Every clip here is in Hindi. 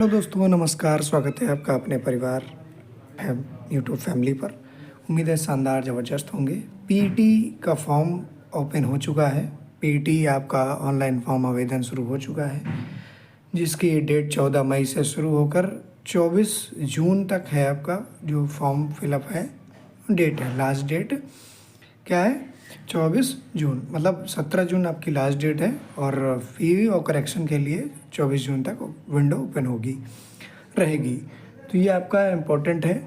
हेलो दोस्तों, नमस्कार। स्वागत है आपका अपने परिवार यूट्यूब फैमिली पर। उम्मीद है शानदार ज़बरदस्त होंगे। पीईटी का फॉर्म ओपन हो चुका है। पीईटी आपका ऑनलाइन फॉर्म आवेदन शुरू हो चुका है, जिसकी डेट 14 मई से शुरू होकर 24 जून तक है। आपका जो फॉर्म फिलअप है डेट है, लास्ट डेट क्या है 24 जून, मतलब 17 जून आपकी लास्ट डेट है। और फी और करेक्शन के लिए 24 जून तक विंडो ओपन रहेगी। तो ये आपका इम्पोर्टेंट है।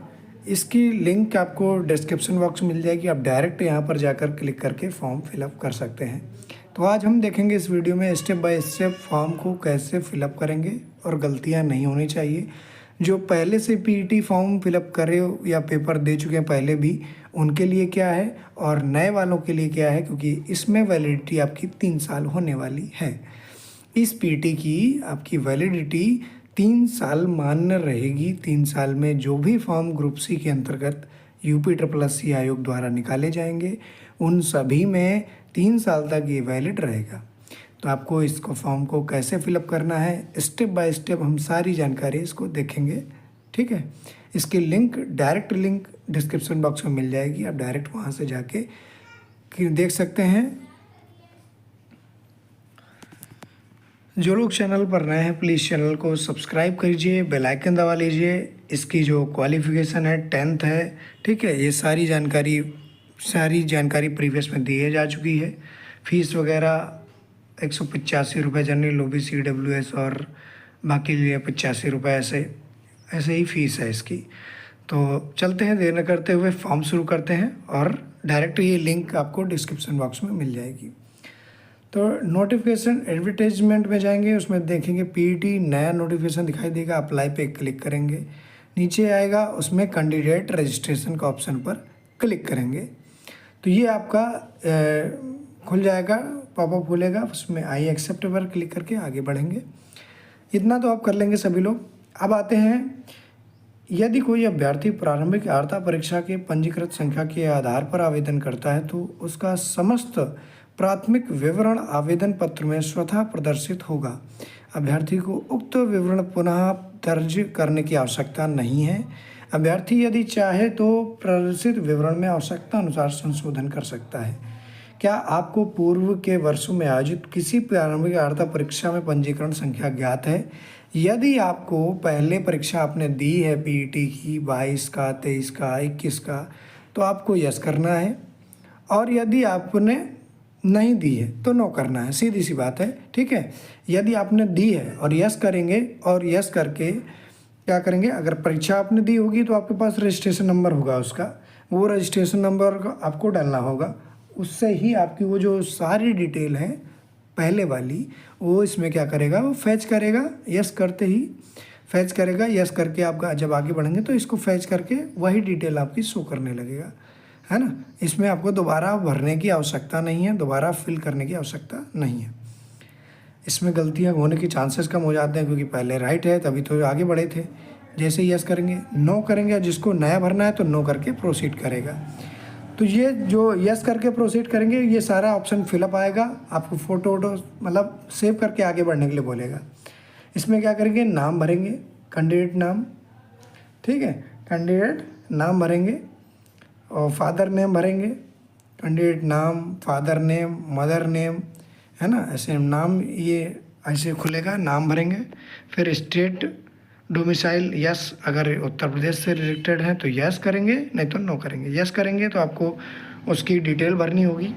इसकी लिंक आपको डिस्क्रिप्शन बॉक्स में मिल जाएगी। आप डायरेक्ट यहाँ पर जाकर क्लिक करके फॉर्म फिलअप कर सकते हैं। तो आज हम देखेंगे इस वीडियो में स्टेप बाय स्टेप फॉर्म को कैसे फिलअप करेंगे और गलतियाँ नहीं होनी चाहिए। जो पहले से पीईटी फॉर्म फिलअप करे या पेपर दे चुके हैं पहले भी, उनके लिए क्या है और नए वालों के लिए क्या है, क्योंकि इसमें वैलिडिटी आपकी 3 साल होने वाली है। इस पीईटी की आपकी वैलिडिटी 3 साल मान्य रहेगी। 3 साल में जो भी फॉर्म ग्रुप सी के अंतर्गत UPSSC आयोग द्वारा निकाले जाएंगे, उन सभी में 3 साल तक ये वैलिड रहेगा। तो आपको इसको फॉर्म को कैसे फिलअप करना है, स्टेप बाय स्टेप हम सारी जानकारी इसको देखेंगे। ठीक है, इसकी link, direct link description box में मिल जाएगी। आप डायरेक्ट वहाँ से जाके देख सकते हैं। जो लोग चैनल पर नए हैं, प्लीज़ चैनल को सब्सक्राइब कीजिए, बेल आइकन दबा लीजिए। इसकी जो क्वालिफ़िकेशन है 10th है। ठीक है, ये सारी जानकारी प्रीवियस में दी जा चुकी है। फीस वगैरह 185 रुपये जनरल OBC EWS और बाकी लिए 85 रुपये, ऐसे ही फीस है इसकी। तो चलते हैं, देर न करते हुए फॉर्म शुरू करते हैं। और डायरेक्ट ये लिंक आपको डिस्क्रिप्शन बॉक्स में मिल जाएगी। तो नोटिफिकेशन एडवर्टाइजमेंट में जाएंगे, उसमें देखेंगे पीईटी नया नोटिफिकेशन दिखाई देगा। अप्लाई पे क्लिक करेंगे, नीचे आएगा, उसमें कैंडिडेट रजिस्ट्रेशन का ऑप्शन पर क्लिक करेंगे तो ये आपका खुल जाएगा, पॉपअप खुलेगा। उसमें आई एक्सेप्ट पर क्लिक करके आगे बढ़ेंगे। इतना तो आप कर लेंगे सभी लोग। अब आते हैं, यदि कोई अभ्यर्थी प्रारंभिक अर्हता परीक्षा के पंजीकृत संख्या के आधार पर आवेदन करता है तो उसका समस्त प्राथमिक विवरण आवेदन पत्र में स्वतः प्रदर्शित होगा। अभ्यर्थी को उक्त विवरण पुनः दर्ज करने की आवश्यकता नहीं है। अभ्यर्थी यदि चाहे तो प्रदर्शित विवरण में आवश्यकता अनुसार संशोधन कर सकता है। क्या आपको पूर्व के वर्षों में आयोजित किसी प्रारंभिक अर्हता परीक्षा में पंजीकरण संख्या ज्ञात है? यदि आपको पहले परीक्षा आपने दी है पीईटी की 22 का, 23 का, 21 का, तो आपको यस करना है। और यदि आपने नहीं दी है तो नो करना है, सीधी सी बात है। ठीक है, यदि आपने दी है और यस करेंगे, और यस करके क्या करेंगे, अगर परीक्षा आपने दी होगी तो आपके पास रजिस्ट्रेशन नंबर होगा उसका, वो रजिस्ट्रेशन नंबर आपको डालना होगा। उससे ही आपकी वो जो सारी डिटेल है पहले वाली, वो इसमें क्या करेगा, वो फैच करेगा। यस करते ही फैच करेगा। यस करके आपका जब आगे बढ़ेंगे तो इसको फैच करके वही डिटेल आपकी शो करने लगेगा, है ना। इसमें आपको दोबारा भरने की आवश्यकता नहीं है, दोबारा फिल करने की आवश्यकता नहीं है। इसमें गलतियां होने के चांसेस कम हो जाते हैं, क्योंकि पहले राइट है तभी तो आगे बढ़े थे। जैसे यस करेंगे, नो करेंगे, जिसको नया भरना है तो नो करके प्रोसीड करेगा। तो ये जो यस करके प्रोसीड करेंगे, ये सारा ऑप्शन फिलअप आएगा। आपको फ़ोटो मतलब सेव करके आगे बढ़ने के लिए बोलेगा। इसमें क्या करेंगे, नाम भरेंगे, कैंडिडेट नाम। ठीक है, कैंडिडेट नाम भरेंगे और फादर नेम भरेंगे। कैंडिडेट नाम, फादर नेम, मदर नेम, है ना, ऐसे नाम ये ऐसे खुलेगा। नाम भरेंगे। फिर स्टेट डोमिसाइल, यस, अगर उत्तर प्रदेश से रिलेटेड है तो यस करेंगे, नहीं तो नो करेंगे। यस करेंगे तो आपको उसकी डिटेल भरनी होगी।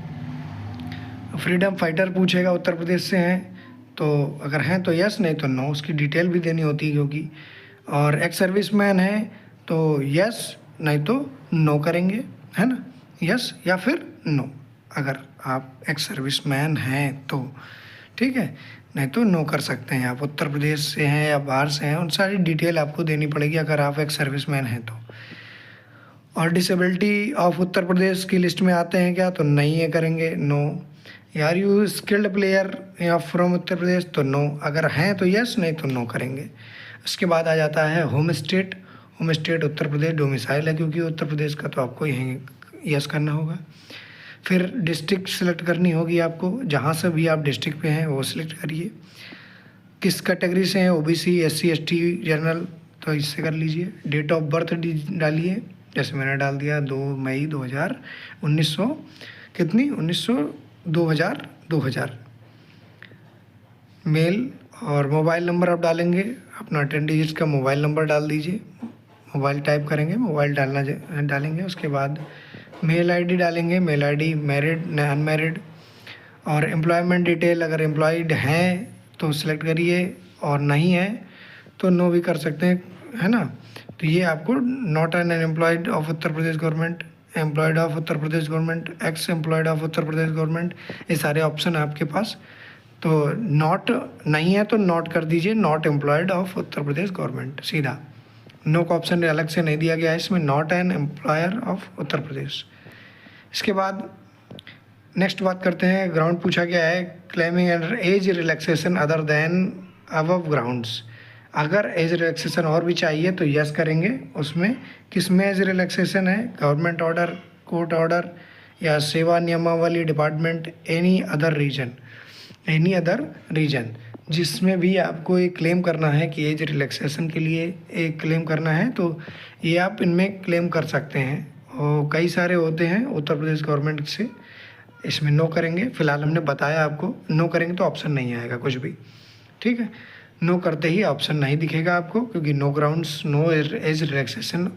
फ्रीडम फाइटर पूछेगा, उत्तर प्रदेश से हैं तो अगर हैं तो यस, नहीं तो नो, उसकी डिटेल भी देनी होती है क्योंकि। और एक्स सर्विसमैन है तो यस, नहीं तो नो करेंगे, है ना, यस या फिर नो, अगर आप एक्स सर्विसमैन हैं तो। ठीक है, नहीं तो नो कर सकते हैं। आप उत्तर प्रदेश से हैं या बाहर से हैं, उन सारी डिटेल आपको देनी पड़ेगी अगर आप एक सर्विसमैन हैं तो। और डिसेबिलिटी ऑफ उत्तर प्रदेश की लिस्ट में आते हैं क्या, तो नहीं है, करेंगे no. Are you skilled player या फ्रॉम उत्तर प्रदेश, तो नो। अगर हैं तो यस, नहीं तो नो करेंगे। उसके बाद आ जाता है home state. Home state Uttar Pradesh domicile है, क्योंकि उत्तर प्रदेश का तो आपको यहीं यस करना होगा। फिर डिस्ट्रिक्ट सेलेक्ट करनी होगी आपको, जहाँ से भी आप डिस्ट्रिक्ट पे हैं वो सिलेक्ट करिए। किस कैटेगरी से हैं, ओबीसी, एससी, एसटी, जनरल, तो इससे कर लीजिए। डेट ऑफ बर्थ डालिए, जैसे मैंने डाल दिया 2 मई 2000, 1900 कितनी 1900 2000। मेल और मोबाइल नंबर आप डालेंगे, अपना 10 डिजिट का मोबाइल नंबर डाल दीजिए। मोबाइल टाइप करेंगे, मोबाइल डालेंगे। उसके बाद मेल आईडी डालेंगे, मेल आईडी, मैरिड अनमैरिड। और एम्प्लॉयमेंट डिटेल, अगर एम्प्लॉयड हैं तो सिलेक्ट करिए, और नहीं है तो नो भी कर सकते हैं, है ना। तो ये आपको not an employed of Uttar Pradesh government, employed of Uttar Pradesh government, x employed of Uttar Pradesh government, ये सारे ऑप्शन है आपके पास। तो नॉट नहीं है तो नॉट कर दीजिए, not employed of Uttar Pradesh government, सीधा। नो का ऑप्शन अलग से नहीं दिया गया है इसमें, not an employer of Uttar Pradesh. इसके बाद नेक्स्ट बात करते हैं, ग्राउंड पूछा गया है, claiming and age relaxation other than above grounds. अगर एज रिलैक्सेशन और भी चाहिए तो यस करेंगे। उसमें किस में एज रिलैक्सेशन है, गवर्नमेंट ऑर्डर, कोर्ट ऑर्डर, या सेवा नियमावली डिपार्टमेंट, एनी अदर रीजन, जिसमें भी आपको एक क्लेम करना है कि एज रिलैक्सेशन के लिए एक क्लेम करना है, तो ये आप इनमें क्लेम कर सकते हैं। और कई सारे होते हैं उत्तर प्रदेश गवर्नमेंट से, इसमें नो करेंगे। फ़िलहाल हमने बताया आपको, नो करेंगे तो ऑप्शन नहीं आएगा कुछ भी, ठीक है। नो करते ही ऑप्शन नहीं दिखेगा आपको, क्योंकि no grounds, no age relaxation,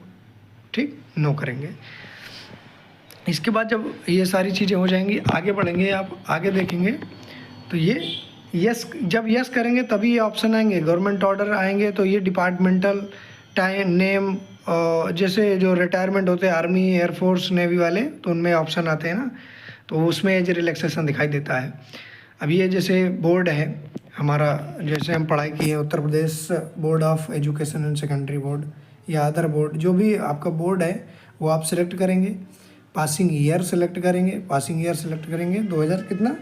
ठीक, नो करेंगे। इसके बाद जब ये सारी चीज़ें हो जाएंगी, आगे बढ़ेंगे, आप आगे देखेंगे तो ये यस, जब यस करेंगे तभी ये ऑप्शन आएंगे। गवर्नमेंट ऑर्डर आएंगे तो ये डिपार्टमेंटल टाइम नेम, जैसे जो रिटायरमेंट होते हैं आर्मी, एयरफोर्स, नेवी वाले, तो उनमें ऑप्शन आते हैं ना, तो उसमें एज रिलैक्सेशन दिखाई देता है। अब ये जैसे बोर्ड है हमारा, जैसे हम पढ़ाई की है Uttar Pradesh board of education and secondary board या अदर बोर्ड, जो भी आपका बोर्ड है वो आप सिलेक्ट करेंगे। पासिंग ईयर सिलेक्ट करेंगे, 2000 कितना,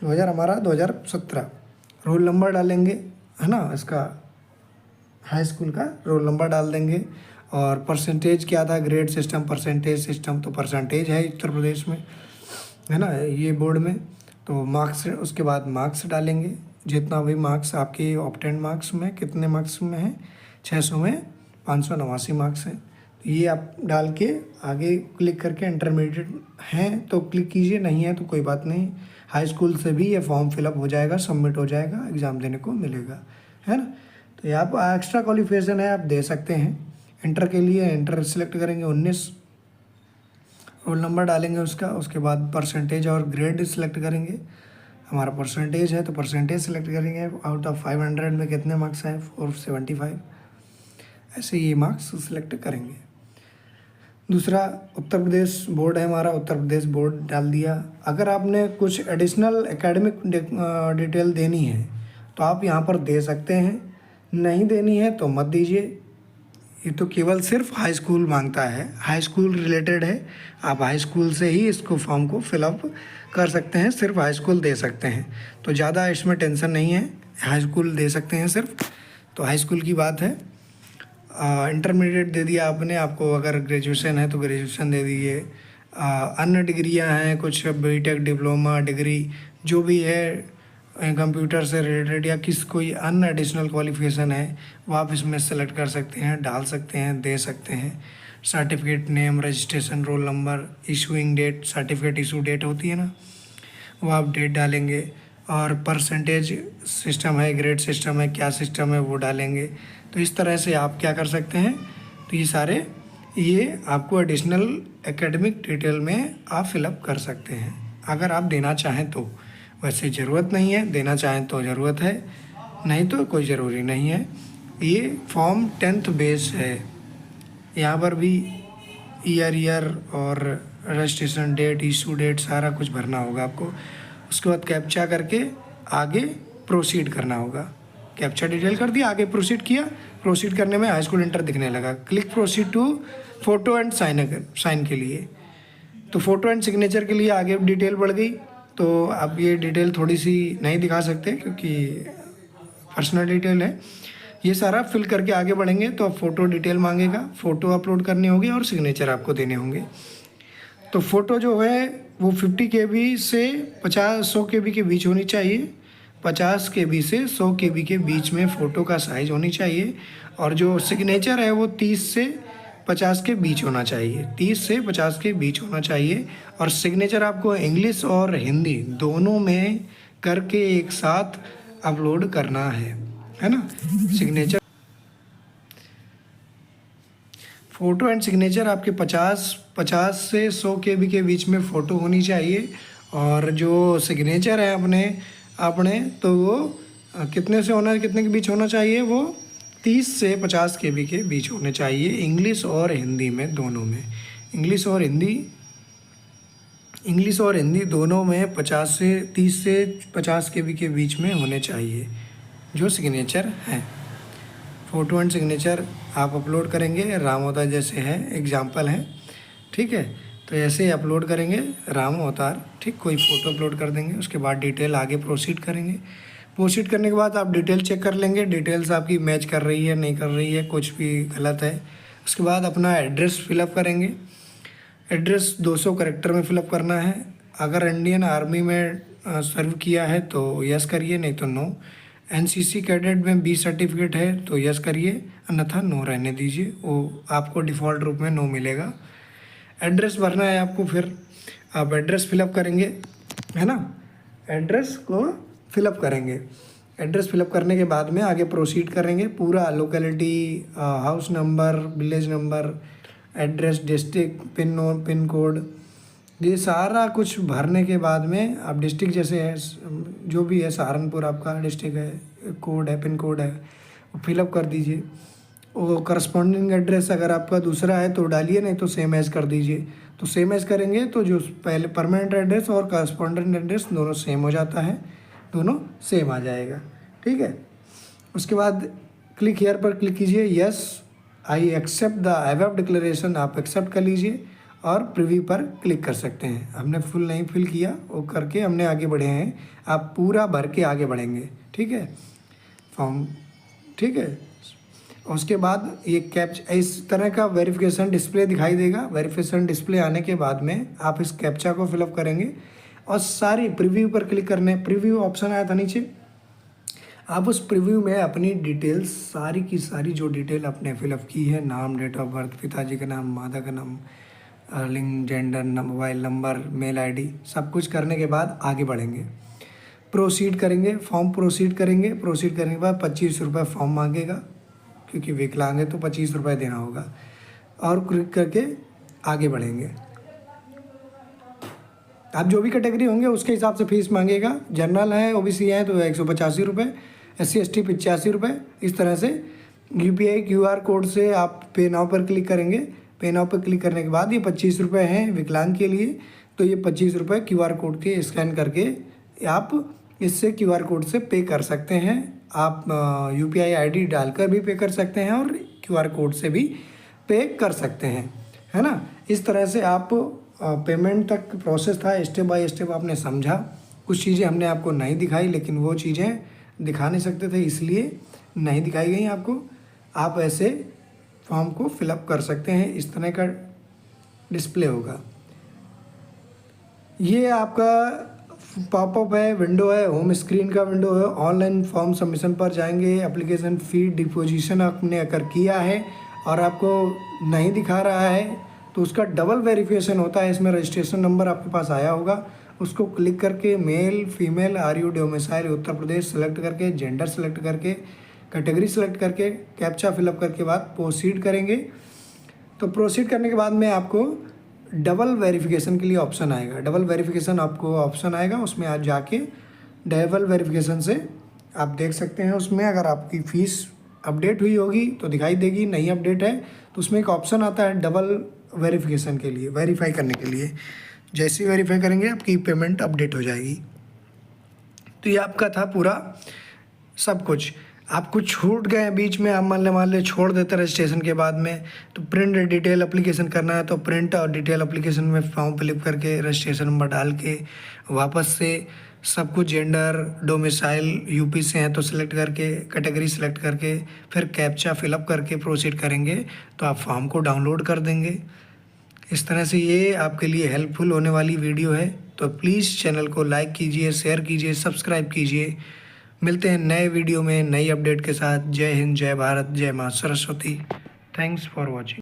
2000 हमारा 2017। रोल नंबर डालेंगे, है ना, इसका हाई स्कूल का रोल नंबर डाल देंगे। और परसेंटेज क्या था, ग्रेड सिस्टम, परसेंटेज सिस्टम, तो परसेंटेज है उत्तर प्रदेश में, है ना, ये बोर्ड में। तो मार्क्स, उसके बाद मार्क्स डालेंगे, जितना भी मार्क्स आपके ऑब्टेन मार्क्स में कितने मार्क्स में है, 600 में 589 मार्क्स हैं। तो ये आप डाल के आगे क्लिक करके इंटरमीडिएट हैं तो क्लिक कीजिए, नहीं है तो कोई बात नहीं, हाई स्कूल से भी ये फॉर्म फिलअप हो जाएगा, सबमिट हो जाएगा, एग्ज़ाम देने को मिलेगा, है ना। तो ये आप एक्स्ट्रा क्वालिफिकेशन है, आप दे सकते हैं। इंटर के लिए इंटर सेलेक्ट करेंगे 19, रोल नंबर डालेंगे उसका, उसके बाद परसेंटेज और ग्रेड सिलेक्ट करेंगे। हमारा परसेंटेज है तो परसेंटेज सिलेक्ट करेंगे, आउट ऑफ 500 में कितने मार्क्स हैं, 475, ऐसे ये मार्क्स सिलेक्ट करेंगे। दूसरा उत्तर प्रदेश बोर्ड है हमारा, उत्तर प्रदेश बोर्ड डाल दिया। अगर आपने कुछ एडिशनल एकेडमिक डिटेल देनी है तो आप यहाँ पर दे सकते हैं, नहीं देनी है तो मत दीजिए। ये तो केवल सिर्फ हाई स्कूल मांगता है, हाई स्कूल रिलेटेड है, आप हाई स्कूल से ही इसको फॉर्म को फिलअप कर सकते हैं, सिर्फ हाई स्कूल दे सकते हैं, तो ज़्यादा इसमें टेंशन नहीं है, हाई स्कूल दे सकते हैं सिर्फ, तो हाई स्कूल की बात है। इंटरमीडिएट दे दिया आपने, आपको अगर ग्रेजुएशन है तो ग्रेजुएशन दे दीजिए। अन्य डिग्रियां हैं कुछ, बीटेक, डिप्लोमा डिग्री, जो भी है कंप्यूटर से रिलेटेड या किस कोई अन्य एडिशनल क्वालिफिकेशन है वो आप इसमें सेलेक्ट कर सकते हैं, डाल सकते हैं, दे सकते हैं। Certificate name, registration roll number, issuing date, certificate issue date होती है ना, वो आप डेट डालेंगे। और परसेंटेज सिस्टम है, ग्रेड सिस्टम है, क्या सिस्टम है वो डालेंगे। तो इस तरह से आप क्या कर सकते हैं, तो ये सारे ये आपको एडिशनल एकेडमिक डिटेल में आप फिलअप कर सकते हैं अगर आप देना चाहें तो। वैसे ज़रूरत नहीं है, देना चाहें तो ज़रूरत है, नहीं तो कोई ज़रूरी नहीं है। ये फॉर्म 10th बेस है, यहाँ पर भी ईयर और रजिस्ट्रेशन डेट, इशू डेट सारा कुछ भरना होगा आपको। उसके बाद कैप्चा करके आगे प्रोसीड करना होगा। कैप्चा डिटेल कर दिया, आगे प्रोसीड किया, प्रोसीड करने में हाई स्कूल इंटर दिखने लगा। Click proceed to photo and sign के लिए, तो फ़ोटो एंड सिग्नेचर के लिए आगे डिटेल बढ़ गई। तो आप ये डिटेल थोड़ी सी नहीं दिखा सकते क्योंकि पर्सनल डिटेल है। ये सारा फिल करके आगे बढ़ेंगे तो अब फ़ोटो डिटेल मांगेगा, फ़ोटो अपलोड करनी होगी और सिग्नेचर आपको देने होंगे। तो फ़ोटो जो है वो 50 KB से 50-100 KB के बीच होनी चाहिए। 50 KB से 100 KB के बीच में फ़ोटो का साइज़ होनी चाहिए। और जो सिग्नेचर है वो 30 से 50 के बीच होना चाहिए, 30 से 50 के बीच होना चाहिए। और सिग्नेचर आपको इंग्लिश और हिंदी दोनों में करके एक साथ अपलोड करना है ना। सिग्नेचर, फ़ोटो एंड सिग्नेचर आपके 50 से 100 KB के बीच में फ़ोटो होनी चाहिए। और जो सिग्नेचर है अपने अपने तो वो कितने से होना, कितने के बीच होना चाहिए, वो 30 से 50 KB के बीच होने चाहिए, इंग्लिश और हिंदी में दोनों में। इंग्लिश और हिंदी दोनों में 30 से 50 KB के बीच में होने चाहिए जो सिग्नेचर हैं। फ़ोटो एंड सिग्नेचर आप अपलोड करेंगे, राम अवतार जैसे है एग्जाम्पल है, ठीक है। तो ऐसे ही अपलोड करेंगे राम अवतार, ठीक। कोई फ़ोटो अपलोड कर देंगे, उसके बाद डिटेल आगे प्रोसीड करेंगे। प्रोसीड करने के बाद आप डिटेल चेक कर लेंगे, डिटेल्स आपकी मैच कर रही है नहीं कर रही है, कुछ भी गलत है। उसके बाद अपना एड्रेस फिलअप करेंगे। एड्रेस 200 कैरेक्टर में फिलअप करना है। अगर इंडियन आर्मी में सर्व किया है तो यस करिए, नहीं तो नो। एनसीसी कैडेट में 20 सर्टिफिकेट है तो यस करिए, अन्यथा नो रहने दीजिए, वो आपको डिफ़ॉल्ट रूप में नो मिलेगा। एड्रेस भरना है आपको, फिर आप एड्रेस फिलअप करेंगे, है ना। एड्रेस को फिलअप करेंगे। एड्रेस फिलअप करने के बाद में आगे प्रोसीड करेंगे। पूरा locality, house number, village number, address, district, pin code, ये सारा कुछ भरने के बाद में आप डिस्ट्रिक्ट जैसे है जो भी है, सहारनपुर आपका डिस्ट्रिक्ट है, कोड है, पिन कोड है, फिलअप कर दीजिए। वो करस्पॉन्डिंग एड्रेस अगर आपका दूसरा है तो डालिए, नहीं तो सेम एज कर दीजिए। तो सेम एज करेंगे तो जो पहले परमानेंट एड्रेस और करस्पॉन्डिंग एड्रेस दोनों सेम हो जाता है, दोनों सेम आ जाएगा, ठीक है। उसके बाद क्लिक हियर पर क्लिक कीजिए, yes I accept the above declaration, आप एक्सेप्ट कर लीजिए और प्रीव्यू पर क्लिक कर सकते हैं। हमने फुल नहीं फिल किया, वो करके हमने आगे बढ़े हैं, आप पूरा भर के आगे बढ़ेंगे, ठीक है, फॉर्म, ठीक है। उसके बाद ये कैप्चा, इस तरह का वेरिफिकेशन डिस्प्ले दिखाई देगा। वेरिफिकेशन डिस्प्ले आने के बाद में आप इस कैप्चा को फिलअप करेंगे और सारी प्रीव्यू पर क्लिक करने, प्रीव्यू ऑप्शन आया था नीचे, आप उस प्रीव्यू में अपनी डिटेल्स सारी की सारी जो डिटेल आपने फिलअप की है, नाम, डेट ऑफ बर्थ, पिताजी का नाम, माता का नाम, लिंग, gender, mobile number, mail ID, सब कुछ करने के बाद आगे बढ़ेंगे, प्रोसीड करेंगे, फॉर्म प्रोसीड करेंगे। प्रोसीड करने के बाद 25 रुपये फॉर्म मांगेगा, क्योंकि विकलांग है तो 25 रुपये देना होगा, और क्लिक करके आगे बढ़ेंगे। आप जो भी कैटेगरी होंगे उसके हिसाब से फीस मांगेगा। जनरल है, ओबीसी है तो 185 रुपये, SC ST 85 रुपये। इस तरह से UPI QR कोड से आप पे नाउ पर क्लिक करेंगे। पे नाउ पर क्लिक करने के बाद ये 25 रुपये हैं विकलांग के लिए, तो ये 25 रुपये QR कोड के स्कैन करके आप इससे QR कोड से पे कर सकते हैं। आप UPI ID डालकर भी पे कर सकते हैं और QR कोड से भी पे कर सकते हैं, है ना। इस तरह से आप पेमेंट तक प्रोसेस था, स्टेप बाय स्टेप आपने समझा। कुछ चीज़ें हमने आपको नहीं दिखाई, लेकिन वो चीज़ें दिखा नहीं सकते थे इसलिए नहीं दिखाई गई आपको। आप ऐसे फॉर्म को फिलअप कर सकते हैं, इस तरह का डिस्प्ले होगा। ये आपका पॉपअप है, विंडो है, होम स्क्रीन का विंडो है। ऑनलाइन फॉर्म सबमिशन पर जाएंगे, एप्लीकेशन फ़ी डिपोजिशन आपने अगर किया है और आपको नहीं दिखा रहा है तो उसका डबल वेरिफिकेशन होता है। इसमें रजिस्ट्रेशन नंबर आपके पास आया होगा, उसको क्लिक करके male, female, are you domicile Uttar Pradesh select करके, जेंडर सेलेक्ट करके, कैटेगरी सेलेक्ट करके, कैप्चा फिलअप करके बाद प्रोसीड करेंगे। तो प्रोसीड करने के बाद में आपको डबल वेरिफिकेशन के लिए ऑप्शन आएगा। डबल वेरिफिकेशन आपको ऑप्शन आएगा, उसमें आप जाके डबल वेरिफिकेशन से आप देख सकते हैं। उसमें अगर आपकी फ़ीस अपडेट हुई होगी तो दिखाई देगी, नहीं अपडेट है तो उसमें एक ऑप्शन आता है डबल वेरिफिकेशन के लिए, वेरीफाई करने के लिए। जैसे ही वेरीफाई करेंगे आपकी पेमेंट अपडेट हो जाएगी। तो ये आपका था पूरा सब कुछ। आप कुछ छूट गए बीच में, आप मान ले छोड़ देते रजिस्ट्रेशन के बाद में, तो प्रिंट डिटेल एप्लीकेशन करना है तो प्रिंट और डिटेल एप्लीकेशन में फॉर्म फिलअप करके रजिस्ट्रेशन नंबर डाल के वापस से सब कुछ, जेंडर, डोमिसाइल यूपी से हैं तो सिलेक्ट करके, कैटेगरी सेलेक्ट करके, फिर कैप्चा फिलअप करके प्रोसीड करेंगे तो आप फॉर्म को डाउनलोड कर देंगे। इस तरह से ये आपके लिए हेल्पफुल होने वाली वीडियो है। तो प्लीज़ चैनल को लाइक कीजिए, शेयर कीजिए, सब्सक्राइब कीजिए मिलते हैं नए वीडियो में नई अपडेट के साथ। जय हिंद, जय भारत, जय माँ सरस्वती। Thanks for watching.